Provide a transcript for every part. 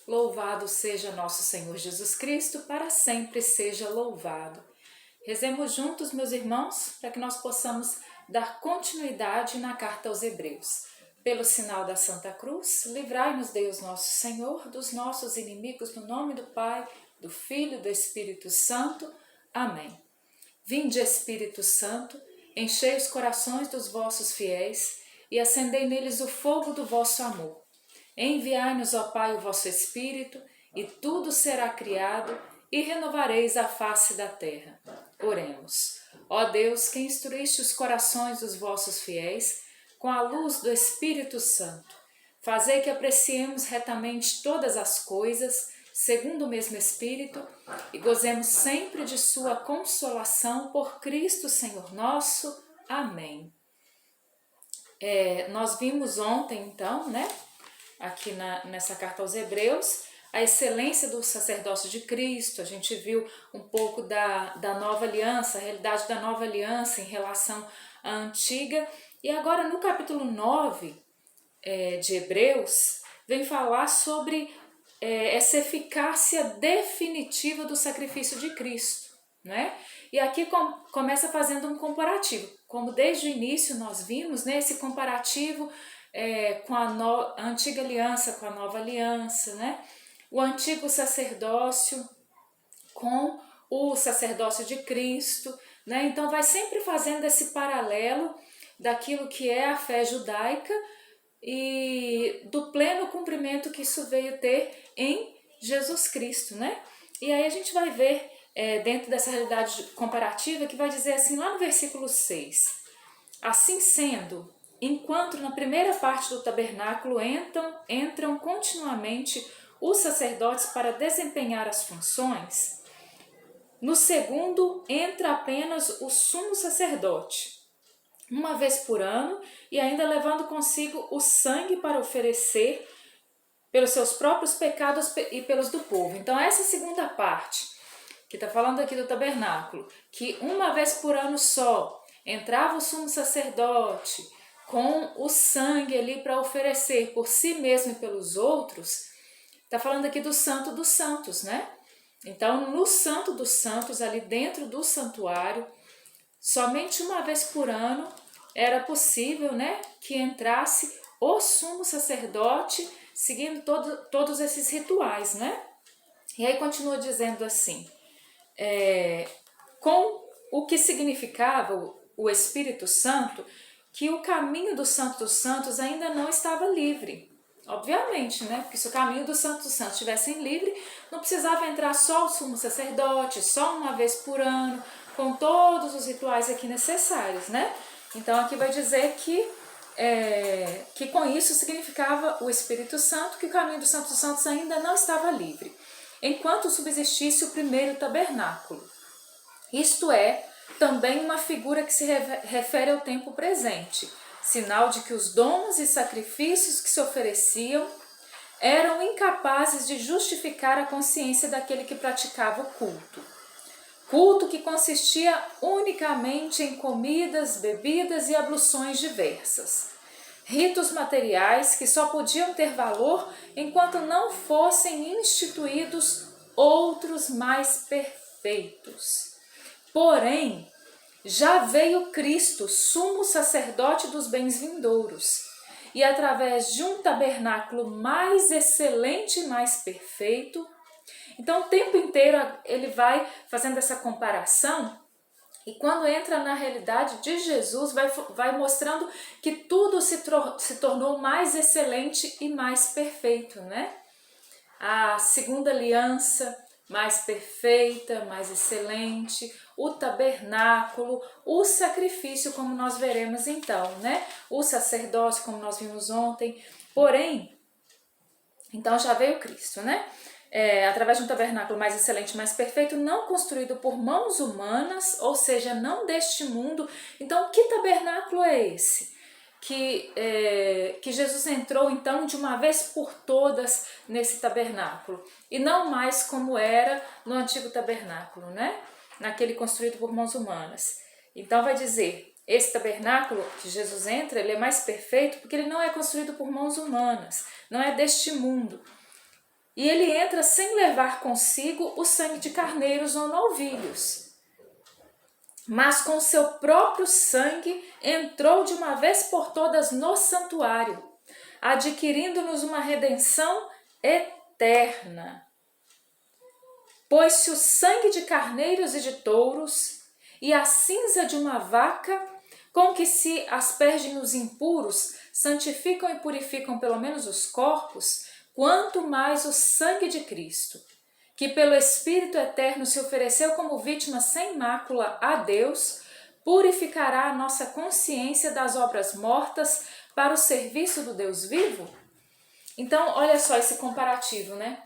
Louvado seja nosso Senhor Jesus Cristo, para sempre seja louvado. Rezemos juntos, meus irmãos, para que nós possamos dar continuidade na carta aos Hebreus. Pelo sinal da Santa Cruz, livrai-nos Deus nosso Senhor dos nossos inimigos, no nome do Pai, do Filho e do Espírito Santo. Amém. Vinde, Espírito Santo, enchei os corações dos vossos fiéis e acendei neles o fogo do vosso amor. Enviai-nos, ó Pai, o vosso Espírito, e tudo será criado, e renovareis a face da terra. Oremos. Ó Deus, que instruíste os corações dos vossos fiéis com a luz do Espírito Santo, fazei que apreciemos retamente todas as coisas, segundo o mesmo Espírito, e gozemos sempre de sua consolação por Cristo Senhor nosso. Amém. Nós vimos ontem, então, aqui nessa carta aos Hebreus, a excelência do sacerdócio de Cristo. A gente viu um pouco da nova aliança, a realidade da nova aliança em relação à antiga. E agora no capítulo 9 de Hebreus, vem falar sobre essa eficácia definitiva do sacrifício de Cristo, né? E aqui começa fazendo um comparativo, como desde o início nós vimos, esse comparativo com a antiga aliança, com a nova aliança, né? O antigo sacerdócio com o sacerdócio de Cristo, né? Então vai sempre fazendo esse paralelo daquilo que é a fé judaica e do pleno cumprimento que isso veio ter em Jesus Cristo, né? E aí a gente vai ver dentro dessa realidade comparativa que vai dizer assim lá no versículo 6: assim sendo, enquanto na primeira parte do tabernáculo entram continuamente os sacerdotes para desempenhar as funções, no segundo entra apenas o sumo sacerdote, uma vez por ano, e ainda levando consigo o sangue para oferecer pelos seus próprios pecados e pelos do povo. Então essa segunda parte, que está falando aqui do tabernáculo, que uma vez por ano só entrava o sumo sacerdote com o sangue ali para oferecer por si mesmo e pelos outros, está falando aqui do Santo dos Santos, né? Então, no Santo dos Santos, ali dentro do santuário, somente uma vez por ano era possível, que entrasse o sumo sacerdote seguindo todos esses rituais, né? E aí continua dizendo assim, com o que significava o Espírito Santo, que o caminho do Santo dos Santos ainda não estava livre. Obviamente, porque se o caminho do Santo dos Santos estivesse livre, não precisava entrar só o sumo sacerdote, só uma vez por ano, com todos os rituais aqui necessários, né? Então aqui vai dizer que com isso significava o Espírito Santo, que o caminho do Santo dos Santos ainda não estava livre, enquanto subsistisse o primeiro tabernáculo. Isto é, também uma figura que se refere ao tempo presente, sinal de que os dons e sacrifícios que se ofereciam eram incapazes de justificar a consciência daquele que praticava o culto. Culto que consistia unicamente em comidas, bebidas e abluções diversas. Ritos materiais que só podiam ter valor enquanto não fossem instituídos outros mais perfeitos. Porém, já veio Cristo, sumo sacerdote dos bens vindouros, e através de um tabernáculo mais excelente e mais perfeito. Então, o tempo inteiro ele vai fazendo essa comparação, e quando entra na realidade de Jesus, vai mostrando que tudo se tornou mais excelente e mais perfeito, né? A segunda aliança mais perfeita, mais excelente, o tabernáculo, o sacrifício, como nós veremos então, o sacerdócio, como nós vimos ontem. Porém, então já veio Cristo, através de um tabernáculo mais excelente, mais perfeito, não construído por mãos humanas, ou seja, não deste mundo. Então, que tabernáculo é esse? Que Jesus entrou então de uma vez por todas nesse tabernáculo, e não mais como era no antigo tabernáculo, naquele construído por mãos humanas. Então vai dizer, esse tabernáculo que Jesus entra, ele é mais perfeito porque ele não é construído por mãos humanas, não é deste mundo. E ele entra sem levar consigo o sangue de carneiros ou novilhos, mas com seu próprio sangue entrou de uma vez por todas no santuário, adquirindo-nos uma redenção eterna. Pois se o sangue de carneiros e de touros e a cinza de uma vaca, com que se aspergem os impuros, santificam e purificam pelo menos os corpos, quanto mais o sangue de Cristo, que pelo Espírito Eterno se ofereceu como vítima sem mácula a Deus, purificará a nossa consciência das obras mortas para o serviço do Deus vivo? Então, olha só esse comparativo, né?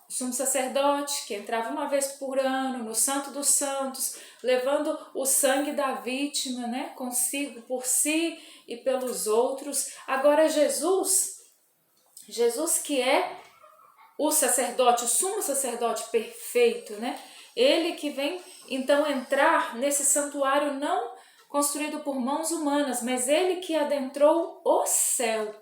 O sumo sacerdote, que entrava uma vez por ano no Santo dos Santos, levando o sangue da vítima, né, consigo, por si e pelos outros. Agora Jesus que é o sacerdote, o sumo sacerdote perfeito, né? Ele que vem então entrar nesse santuário não construído por mãos humanas, mas ele que adentrou o céu.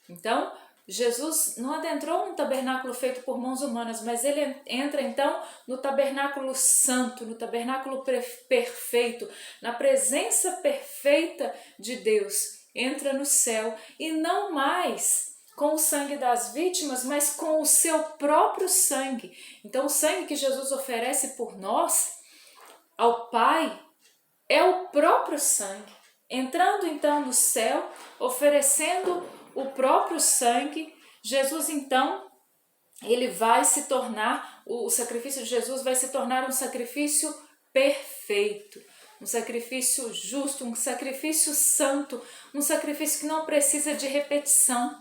Então, Jesus não adentrou um tabernáculo feito por mãos humanas, mas ele entra então no tabernáculo santo, no tabernáculo perfeito, na presença perfeita de Deus. Entra no céu e não mais com o sangue das vítimas, mas com o seu próprio sangue. Então, o sangue que Jesus oferece por nós ao Pai é o próprio sangue. Entrando então no céu, oferecendo o próprio sangue, Jesus então, ele vai se tornar, o sacrifício de Jesus vai se tornar um sacrifício perfeito, um sacrifício justo, um sacrifício santo, um sacrifício que não precisa de repetição,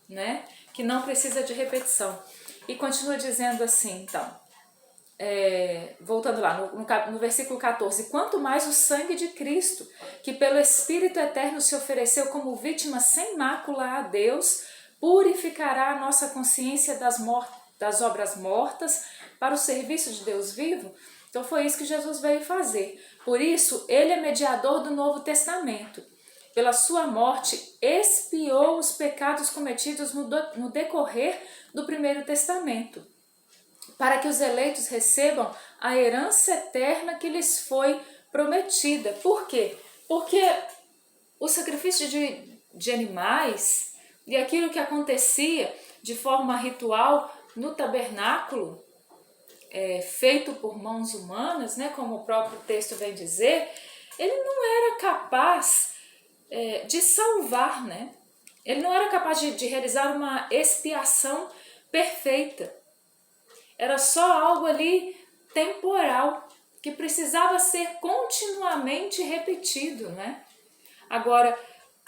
né? Que não precisa de repetição. E continua dizendo assim, então, voltando lá no versículo 14, quanto mais o sangue de Cristo, que pelo Espírito Eterno se ofereceu como vítima sem mácula a Deus, purificará a nossa consciência das obras mortas para o serviço de Deus vivo. Então foi isso que Jesus veio fazer. Por isso, ele é mediador do Novo Testamento. Pela sua morte, expiou os pecados cometidos no decorrer do Primeiro Testamento, para que os eleitos recebam a herança eterna que lhes foi prometida. Por quê? Porque o sacrifício de animais e aquilo que acontecia de forma ritual no tabernáculo, feito por mãos humanas, né, como o próprio texto vem dizer, ele não era capaz de salvar, né? Ele não era capaz de realizar uma expiação perfeita. Era só algo ali temporal, que precisava ser continuamente repetido, né? Agora,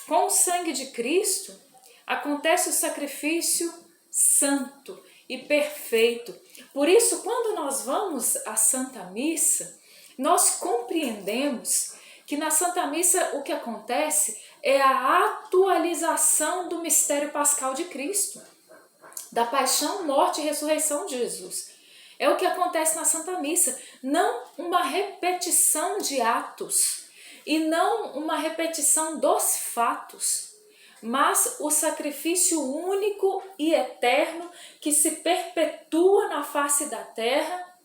com o sangue de Cristo, acontece o sacrifício santo e perfeito. Por isso, quando nós vamos à Santa Missa, nós compreendemos que na Santa Missa o que acontece é a atualização do mistério pascal de Cristo, da paixão, morte e ressurreição de Jesus. É o que acontece na Santa Missa, não uma repetição de atos e não uma repetição dos fatos, mas o sacrifício único e eterno que se perpetua na face da terra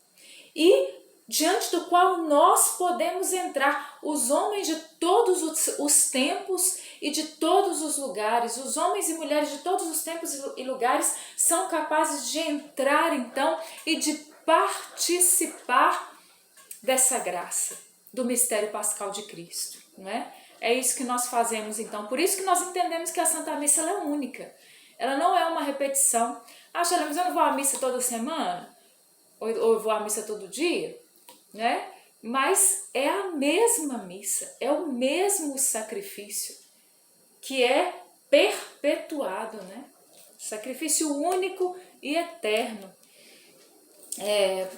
e diante do qual nós podemos entrar, os homens de todos os tempos e de todos os lugares, os homens e mulheres de todos os tempos e lugares são capazes de entrar então e de participar dessa graça, do mistério pascal de Cristo, não é? É isso que nós fazemos então, por isso que nós entendemos que a Santa Missa ela é única, ela não é uma repetição. Mas eu não vou à missa toda semana? Ou eu vou à missa todo dia? Né? Mas é a mesma missa, é o mesmo sacrifício que é perpetuado, né? Sacrifício único e eterno.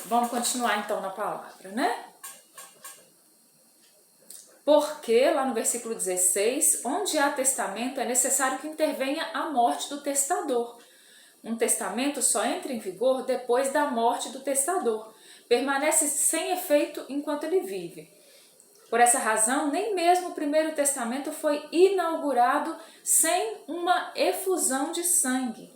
Vamos continuar então na palavra, né? Porque, lá no versículo 16, onde há testamento é necessário que intervenha a morte do testador. Um testamento só entra em vigor depois da morte do testador. Permanece sem efeito enquanto ele vive. Por essa razão, nem mesmo o Primeiro Testamento foi inaugurado sem uma efusão de sangue.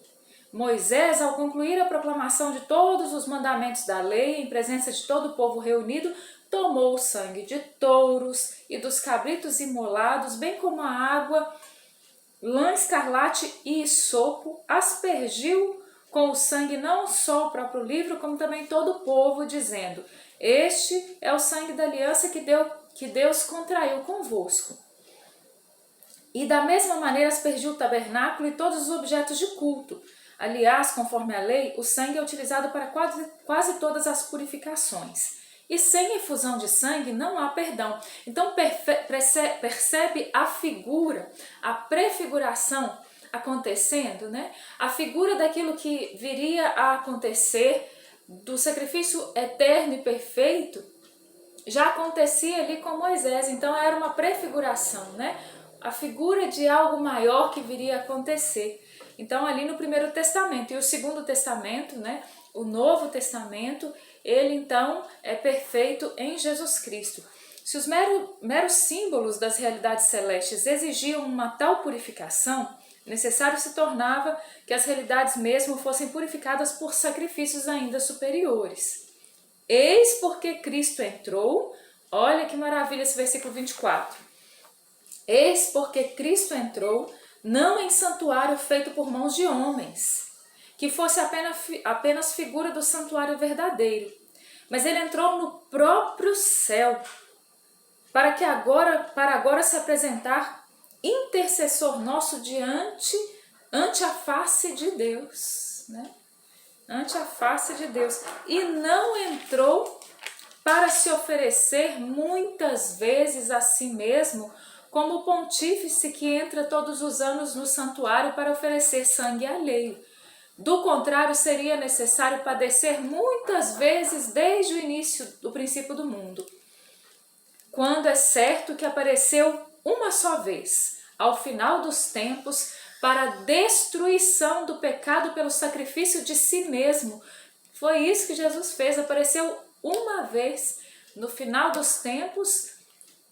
Moisés, ao concluir a proclamação de todos os mandamentos da lei, em presença de todo o povo reunido, tomou o sangue de touros e dos cabritos imolados, bem como a água, lã escarlate e hisopo, aspergiu com o sangue não só o próprio livro, como também todo o povo, dizendo: este é o sangue da aliança que Deus contraiu convosco. E da mesma maneira aspergiu o tabernáculo e todos os objetos de culto. Aliás, conforme a lei, o sangue é utilizado para quase todas as purificações. E sem efusão de sangue não há perdão. Então percebe a figura, a prefiguração acontecendo, né? A figura daquilo que viria a acontecer, do sacrifício eterno e perfeito, já acontecia ali com Moisés. Então era uma prefiguração, né? A figura de algo maior que viria a acontecer. Então ali no Primeiro Testamento. E o Segundo Testamento, né? O Novo Testamento, ele então é perfeito em Jesus Cristo. Se os meros símbolos das realidades celestes exigiam uma tal purificação, necessário se tornava que as realidades mesmo fossem purificadas por sacrifícios ainda superiores. Eis porque Cristo entrou, olha que maravilha esse versículo 24. Eis porque Cristo entrou, não em santuário feito por mãos de homens, que fosse apenas figura do santuário verdadeiro, mas ele entrou no próprio céu, para agora se apresentar intercessor nosso ante a face de Deus, né? Ante a face de Deus. E não entrou para se oferecer muitas vezes a si mesmo, como o pontífice que entra todos os anos no santuário para oferecer sangue alheio. Do contrário, seria necessário padecer muitas vezes desde o início do princípio do mundo, quando é certo que apareceu uma só vez, ao final dos tempos, para a destruição do pecado pelo sacrifício de si mesmo. Foi isso que Jesus fez, apareceu uma vez no final dos tempos,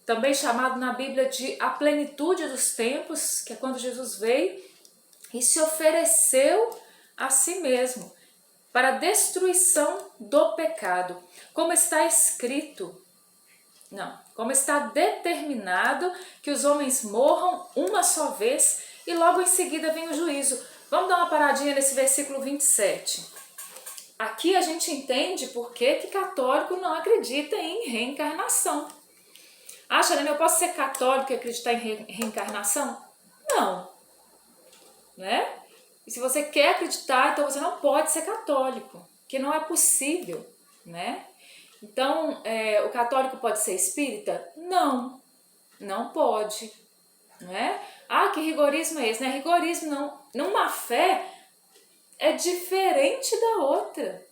também chamado na Bíblia de a plenitude dos tempos, que é quando Jesus veio e se ofereceu a si mesmo para a destruição do pecado, como está escrito. Como está determinado que os homens morram uma só vez e logo em seguida vem o juízo. Vamos dar uma paradinha nesse versículo 27. Aqui a gente entende por que católico não acredita em reencarnação. Ah, Charlene, eu posso ser católico e acreditar em reencarnação? Não. Né? E se você quer acreditar, então você não pode ser católico, que não é possível, né? Então, o católico pode ser espírita? Não, não pode, não é? Ah, que rigorismo é esse? Não é rigorismo, não. Uma fé é diferente da outra.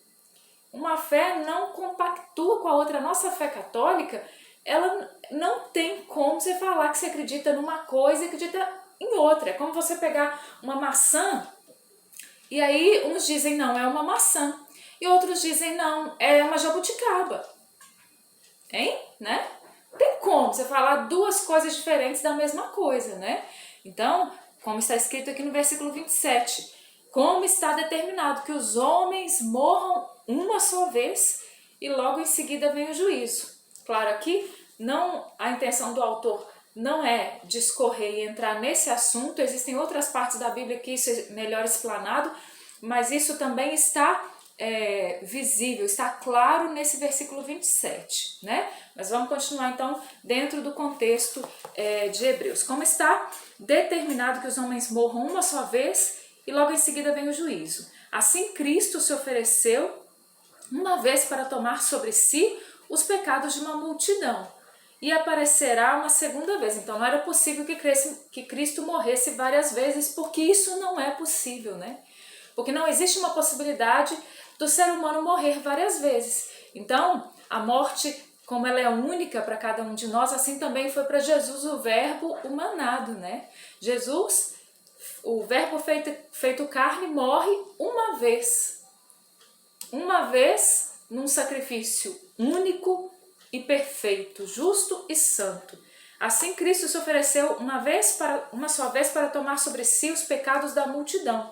Uma fé não compactua com a outra. A nossa fé católica, ela não tem como você falar que você acredita numa coisa e acredita em outra. É como você pegar uma maçã e aí uns dizem não, é uma maçã. E outros dizem não, é uma jabuticaba. Hein? Né? Tem como você falar duas coisas diferentes da mesma coisa, né? Então, como está escrito aqui no versículo 27, como está determinado que os homens morram uma só vez e logo em seguida vem o juízo. Claro, aqui não, a intenção do autor não é discorrer e entrar nesse assunto, existem outras partes da Bíblia que isso é melhor explanado, mas isso também está visível, está claro nesse versículo 27, né? Mas vamos continuar então dentro do contexto de Hebreus. Como está determinado que os homens morram uma só vez e logo em seguida vem o juízo. Assim Cristo se ofereceu uma vez para tomar sobre si os pecados de uma multidão e aparecerá uma segunda vez. Então não era possível que Cristo morresse várias vezes, porque isso não é possível, né? Porque não existe uma possibilidade do ser humano morrer várias vezes. Então, a morte, como ela é única para cada um de nós, assim também foi para Jesus o verbo humanado, né? Jesus, o verbo feito carne, morre uma vez. Uma vez num sacrifício único e perfeito, justo e santo. Assim Cristo se ofereceu uma só vez para tomar sobre si os pecados da multidão.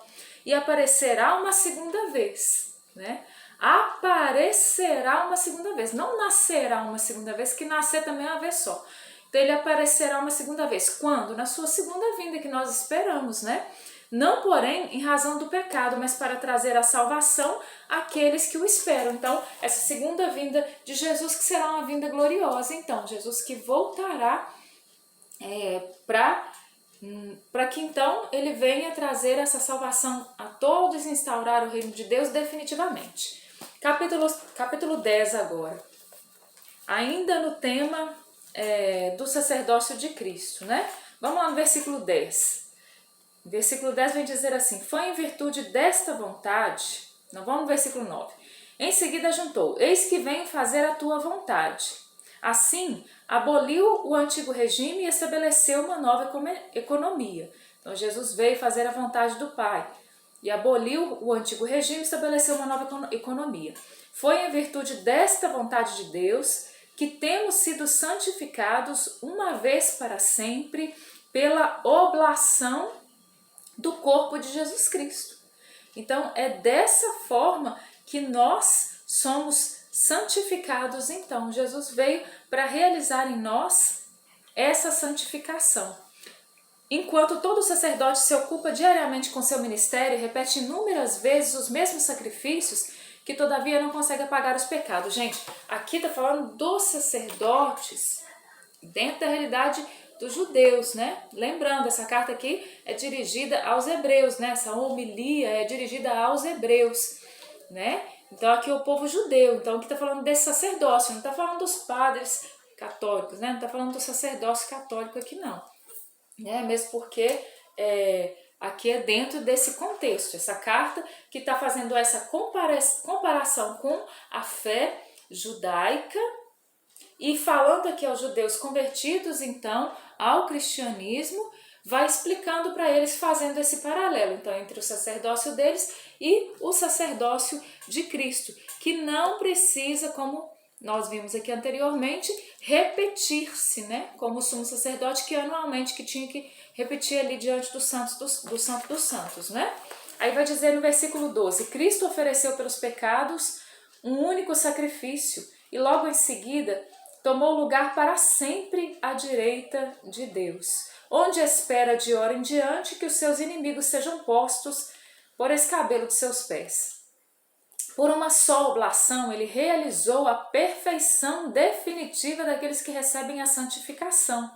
e aparecerá uma segunda vez, né? Aparecerá uma segunda vez, não nascerá uma segunda vez, que nascer também é uma vez só. Então ele aparecerá uma segunda vez. Quando? Na sua segunda vinda, que nós esperamos, né? Não, porém, em razão do pecado, mas para trazer a salvação àqueles que o esperam. Então, essa segunda vinda de Jesus, que será uma vinda gloriosa. Então, Jesus que voltará para que então ele venha trazer essa salvação a todos e instaurar o reino de Deus definitivamente. Capítulo 10 agora. Ainda no tema do sacerdócio de Cristo, né? Vamos lá no versículo 10. Versículo 10 vem dizer assim: foi em virtude desta vontade, não vamos no versículo 9. Em seguida juntou: eis que venho fazer a tua vontade. Assim, aboliu o antigo regime e estabeleceu uma nova economia. Então, Jesus veio fazer a vontade do Pai e aboliu o antigo regime e estabeleceu uma nova economia. Foi em virtude desta vontade de Deus que temos sido santificados uma vez para sempre pela oblação do corpo de Jesus Cristo. Então, é dessa forma que nós somos santificados. Então, Jesus veio para realizar em nós essa santificação. Enquanto todo sacerdote se ocupa diariamente com seu ministério e repete inúmeras vezes os mesmos sacrifícios, que todavia não consegue apagar os pecados. Gente, aqui está falando dos sacerdotes dentro da realidade dos judeus, né? Lembrando, essa carta aqui é dirigida aos hebreus, né? Essa homilia é dirigida aos hebreus, né? Então aqui é o povo judeu. Então aqui está falando desse sacerdócio, não está falando dos padres católicos, né? Não está falando do sacerdócio católico aqui não, né? Mesmo porque aqui é dentro desse contexto, essa carta que está fazendo essa comparação com a fé judaica e falando aqui aos judeus convertidos, então, ao cristianismo, vai explicando para eles, fazendo esse paralelo, então, entre o sacerdócio deles e o sacerdócio de Cristo, que não precisa, como nós vimos aqui anteriormente, repetir-se, né? Como o sumo sacerdote que anualmente que tinha que repetir ali diante do Santo dos Santos, né? Aí vai dizer no versículo 12, Cristo ofereceu pelos pecados um único sacrifício e logo em seguida tomou lugar para sempre à direita de Deus, onde espera de hora em diante que os seus inimigos sejam postos por escabelo de seus pés. Por uma só oblação, ele realizou a perfeição definitiva daqueles que recebem a santificação.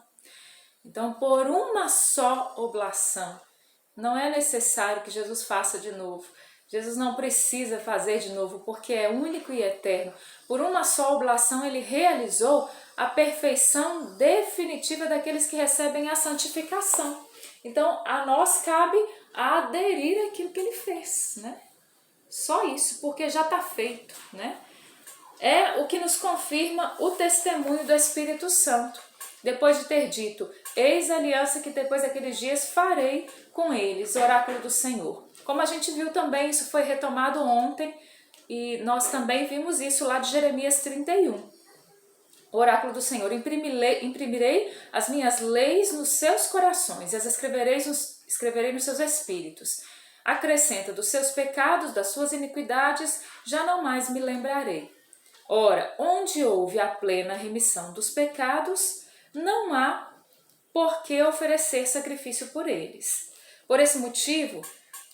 Então, por uma só oblação, não é necessário que Jesus faça de novo. Jesus não precisa fazer de novo, porque é único e eterno. Por uma só oblação, ele realizou a perfeição definitiva daqueles que recebem a santificação. Então, a nós cabe aderir àquilo que ele fez, né? Só isso, porque já está feito, né? É o que nos confirma o testemunho do Espírito Santo. Depois de ter dito, eis a aliança que depois daqueles dias farei com eles, oráculo do Senhor. Como a gente viu também, isso foi retomado ontem, e nós também vimos isso lá de Jeremias 31. Oráculo do Senhor, imprimirei as minhas leis nos seus corações, e as escreverei nos seus espíritos. Acrescenta dos seus pecados, das suas iniquidades, já não mais me lembrarei. Ora, onde houve a plena remissão dos pecados, não há por que oferecer sacrifício por eles. Por esse motivo,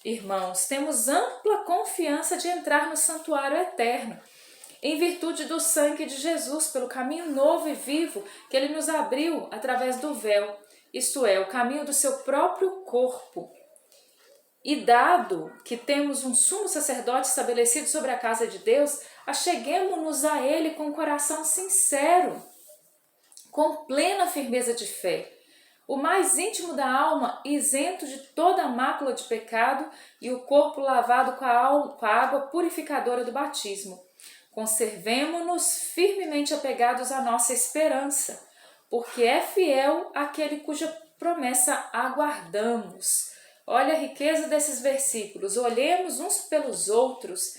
irmãos, temos ampla confiança de entrar no santuário eterno, em virtude do sangue de Jesus, pelo caminho novo e vivo que ele nos abriu através do véu, isto é, o caminho do seu próprio corpo. E dado que temos um sumo sacerdote estabelecido sobre a casa de Deus, acheguemo-nos a ele com um coração sincero, com plena firmeza de fé, o mais íntimo da alma, isento de toda mácula de pecado e o corpo lavado com a água purificadora do batismo. Conservemo-nos firmemente apegados à nossa esperança, porque é fiel aquele cuja promessa aguardamos. Olha a riqueza desses versículos. Olhemos uns pelos outros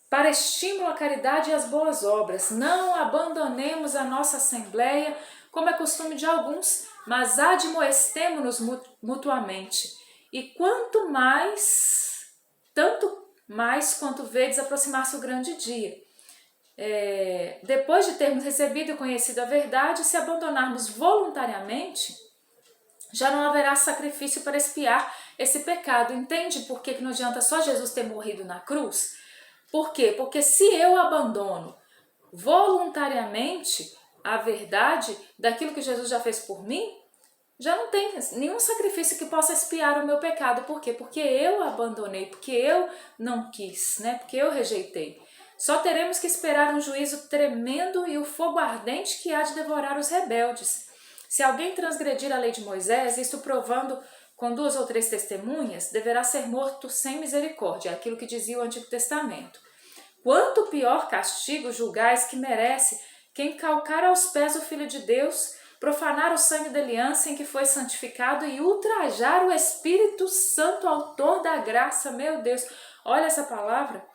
para estímulo à caridade e às boas obras. Não abandonemos a nossa assembleia, como é costume de alguns, mas admoestemo-nos mutuamente. E quanto mais tanto mais quanto vedes aproximar-se o grande dia. Depois de termos recebido e conhecido a verdade, se abandonarmos voluntariamente, já não haverá sacrifício para expiar esse pecado. Entende por que não adianta só Jesus ter morrido na cruz? Por quê? Porque se eu abandono voluntariamente a verdade daquilo que Jesus já fez por mim, já não tem nenhum sacrifício que possa expiar o meu pecado. Por quê? Porque eu abandonei, porque eu não quis, né? Porque eu rejeitei. Só teremos que esperar um juízo tremendo e o fogo ardente que há de devorar os rebeldes. Se alguém transgredir a lei de Moisés, isto provando com 2 ou 3 testemunhas, deverá ser morto sem misericórdia, aquilo que dizia o Antigo Testamento. Quanto pior castigo julgais que merece quem calcar aos pés o Filho de Deus, profanar o sangue da aliança em que foi santificado e ultrajar o Espírito Santo, autor da graça. Meu Deus, olha essa palavra.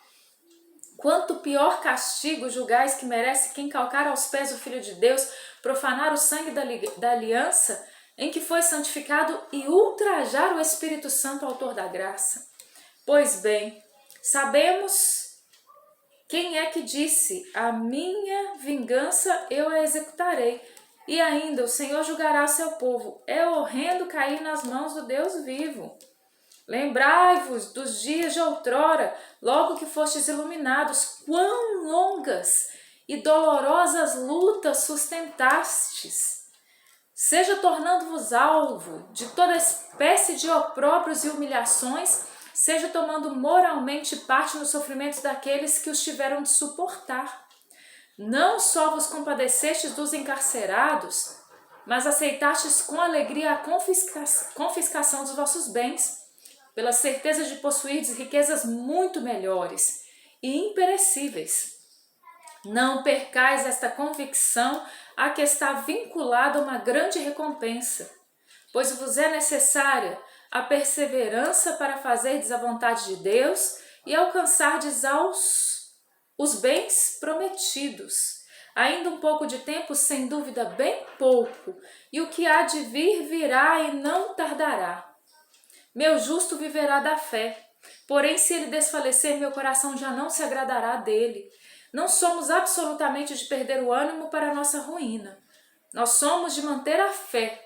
Quanto pior castigo julgais que merece quem calcar aos pés o Filho de Deus, profanar o sangue da aliança em que foi santificado e ultrajar o Espírito Santo, autor da graça. Pois bem, sabemos quem é que disse: a minha vingança eu a executarei. E ainda, o Senhor julgará seu povo. É horrendo cair nas mãos do Deus vivo. Lembrai-vos dos dias de outrora, logo que fostes iluminados, quão longas e dolorosas lutas sustentastes. Seja tornando-vos alvo de toda espécie de opróbrios e humilhações, seja tomando moralmente parte nos sofrimentos daqueles que os tiveram de suportar. Não só vos compadecestes dos encarcerados, mas aceitastes com alegria a confiscação dos vossos bens, pela certeza de possuirdes riquezas muito melhores e imperecíveis. Não percais esta convicção a que está vinculada uma grande recompensa, pois vos é necessária a perseverança para fazerdes a vontade de Deus e alcançardes os bens prometidos. Ainda um pouco de tempo, sem dúvida, bem pouco, e o que há de vir virá e não tardará. Meu justo viverá da fé, porém se ele desfalecer, meu coração já não se agradará dele. Não somos absolutamente de perder o ânimo para a nossa ruína. Nós somos de manter a fé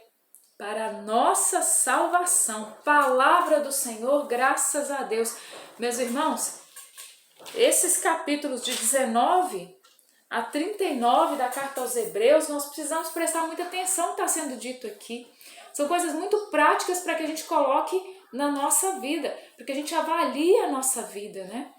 para a nossa salvação. Palavra do Senhor, graças a Deus. Meus irmãos, esses capítulos de 19 a 39 da carta aos Hebreus, nós precisamos prestar muita atenção no que está sendo dito aqui. São coisas muito práticas para que a gente coloque na nossa vida, para que a gente avalie a nossa vida, né?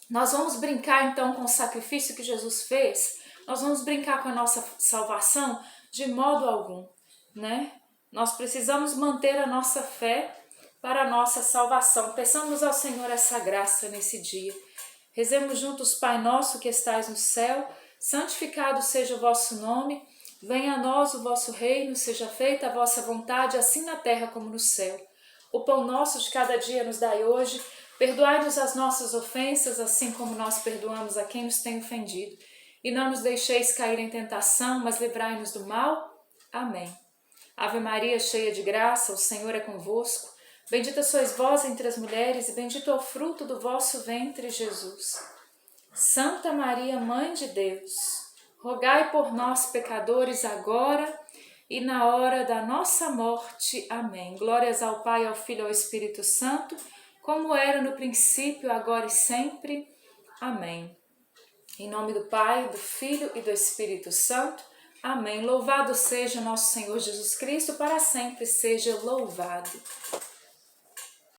Nós vamos brincar então com o sacrifício que Jesus fez? Nós vamos brincar com a nossa salvação? De modo algum, né? Nós precisamos manter a nossa fé para a nossa salvação. Peçamos ao Senhor essa graça nesse dia. Rezemos juntos: Pai nosso que estais no céu, santificado seja o vosso nome, venha a nós o vosso reino, seja feita a vossa vontade, assim na terra como no céu. O pão nosso de cada dia nos dai hoje, perdoai-nos as nossas ofensas, assim como nós perdoamos a quem nos tem ofendido. E não nos deixeis cair em tentação, mas livrai-nos do mal. Amém. Ave Maria, cheia de graça, o Senhor é convosco. Bendita sois vós entre as mulheres, e bendito é o fruto do vosso ventre, Jesus. Santa Maria, Mãe de Deus, rogai por nós, pecadores, agora e na hora da nossa morte. Amém. Glórias ao Pai, ao Filho e ao Espírito Santo, como era no princípio, agora e sempre. Amém. Em nome do Pai, do Filho e do Espírito Santo. Amém. Louvado seja nosso Senhor Jesus Cristo, para sempre seja louvado.